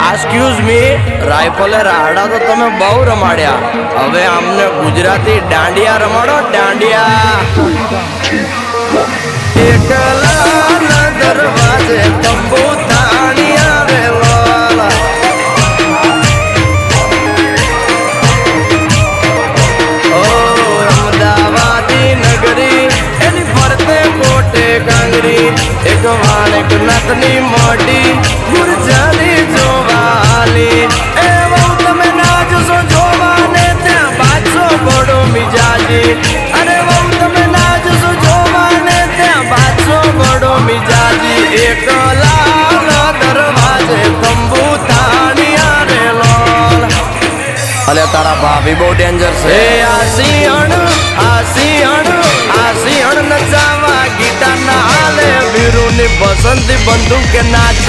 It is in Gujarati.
એક્સક્યુઝ મી, રાઇફલે રાહડા તો તમે બહુ રમાડ્યા, હવે અમને ગુજરાતી દાંડિયા રમાડો, દાંડિયા. એકલા દરવાજે તંબુ તાણી આવેલો, અમદાવાદી નગરી એની ફરતે મોટે કાંગરી, એક વાણક નાથની મોટી ગુરજાની જોવાલી. એ બહુ તમે નાચશો જોવાને ત્યાં બાદશો બડો મિજાજી, અરે બહુ તમે નાચશો જોવાને ત્યાં બાદશો બડો મિજાજી. એકલા દરવાજે તંબુ તાણી આવેલો. અલે તારા ભાભી બહુ ડેન્જર છે. આ સિંહણ નચાવા ગીતા ના હાલે, વીરુની પસંદી બંદૂક કે નાચ.